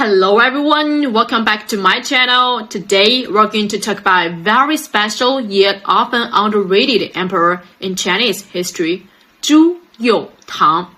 Hello everyone, welcome back to my channel. Today we're going to talk about a very special yet often underrated emperor in Chinese history, Zhu Youcheng,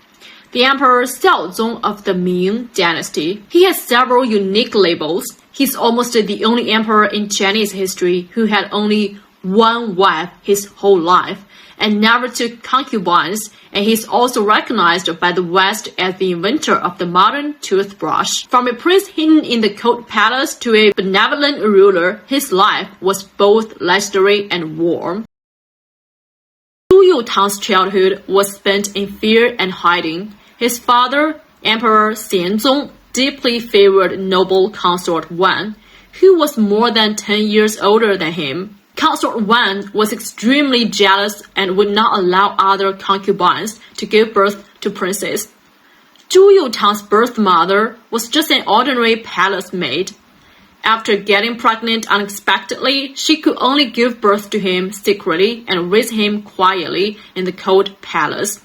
the Emperor Xiaozong of the Ming Dynasty. He has several unique labels. He's almost the only emperor in Chinese history who had only one wife his whole life and never took concubines, and he's also recognized by the West as the inventor of the modern toothbrush. From a prince hidden in the court palace to a benevolent ruler, his life was both legendary and warm. Zhu Youcheng's childhood was spent in fear and hiding. His father, Emperor Zhu, deeply favored noble consort Wan, who was more than 10 years older than him. Consort Wan was extremely jealous and would not allow other concubines to give birth to princes. Zhu Youcheng's birth mother was just an ordinary palace maid. After getting pregnant unexpectedly, she could only give birth to him secretly and raise him quietly in the court palace,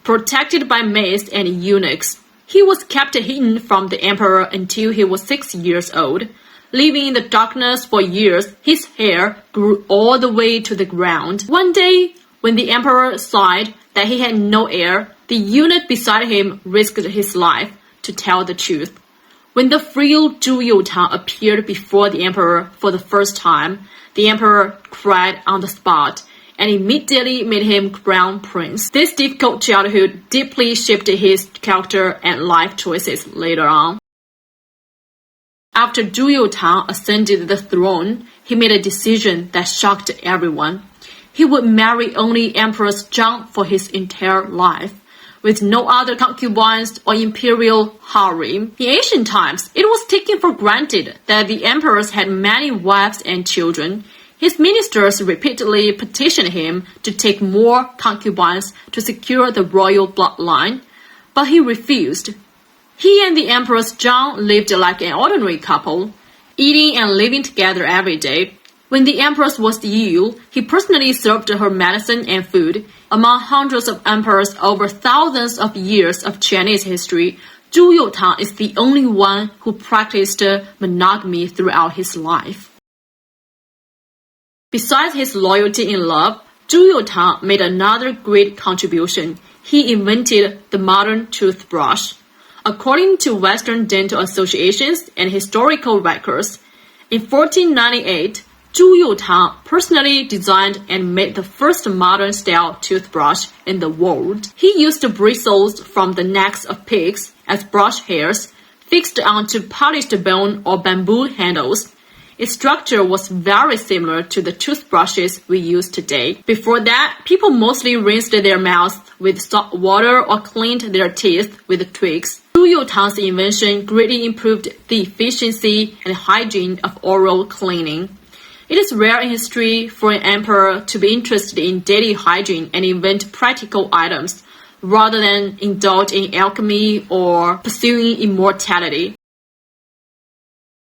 protected by maids and eunuchs. He was kept hidden from the emperor until he was 6 years old. Living in the darkness for years, his hair grew all the way to the ground. One day, when the emperor sighed that he had no heir, the eunuch beside him risked his life to tell the truth. When the frail Zhu Youcheng appeared before the emperor for the first time, the emperor cried on the spot and immediately made him crown prince. This difficult childhood deeply shaped his character and life choices later on. After Zhu Youcheng ascended the throne, he made a decision that shocked everyone. He would marry only Empress Zhang for his entire life, with no other concubines or imperial harem. In ancient times, it was taken for granted that the emperors had many wives and children. His ministers repeatedly petitioned him to take more concubines to secure the royal bloodline, but he refused. He and the Empress Zhang lived like an ordinary couple, eating and living together every day. When the Empress was ill, he personally served her medicine and food. Among hundreds of emperors over thousands of years of Chinese history, Zhu Youcheng is the only one who practiced monogamy throughout his life. Besides his loyalty in love, Zhu Youcheng made another great contribution. He invented the modern toothbrush. According to Western dental associations and historical records, in 1498, Zhu Youcheng personally designed and made the first modern-style toothbrush in the world. He used bristles from the necks of pigs as brush hairs, fixed onto polished bone or bamboo handles. Its structure was very similar to the toothbrushes we use today. Before that, people mostly rinsed their mouths with salt water or cleaned their teeth with twigs. Zhu Youcheng's invention greatly improved the efficiency and hygiene of oral cleaning. It is rare in history for an emperor to be interested in daily hygiene and invent practical items, rather than indulge in alchemy or pursuing immortality.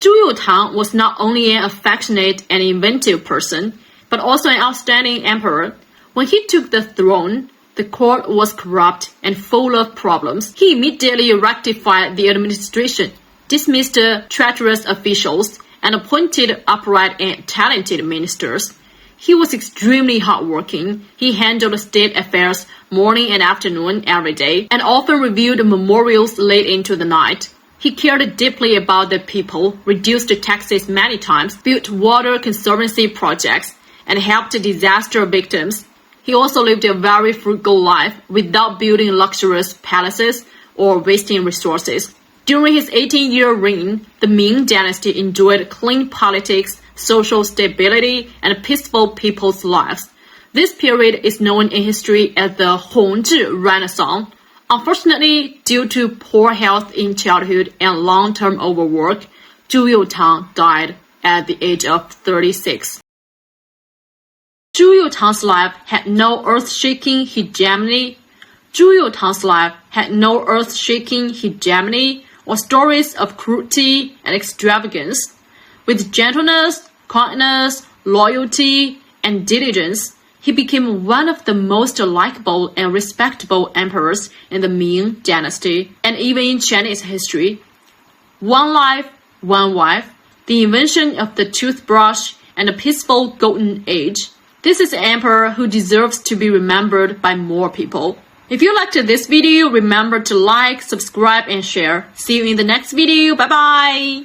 Zhu Youcheng was not only an affectionate and inventive person, but also an outstanding emperor. When he took the throne, the court was corrupt and full of problems. He immediately rectified the administration, dismissed treacherous officials, and appointed upright and talented ministers. He was extremely hardworking. He handled state affairs morning and afternoon every day, and often reviewed memorials late into the night. He cared deeply about the people, reduced taxes many times, built water conservancy projects, and helped disaster victims. He also lived a very frugal life without building luxurious palaces or wasting resources. During his 18-year reign, the Ming Dynasty enjoyed clean politics, social stability, and peaceful people's lives. This period is known in history as the Hongzhi Renaissance. Unfortunately, due to poor health in childhood and long-term overwork, Zhu Youcheng died at the age of 36. Zhu Youcheng's life had no earth-shaking hegemony. Or stories of cruelty and extravagance. With gentleness, kindness, loyalty, and diligence, he became one of the most likable and respectable emperors in the Ming Dynasty, and even in Chinese history. One life, one wife, the invention of the toothbrush, and a peaceful golden age. This is an emperor who deserves to be remembered by more people. If you liked this video, remember to like, subscribe, and share. See you in the next video. Bye bye!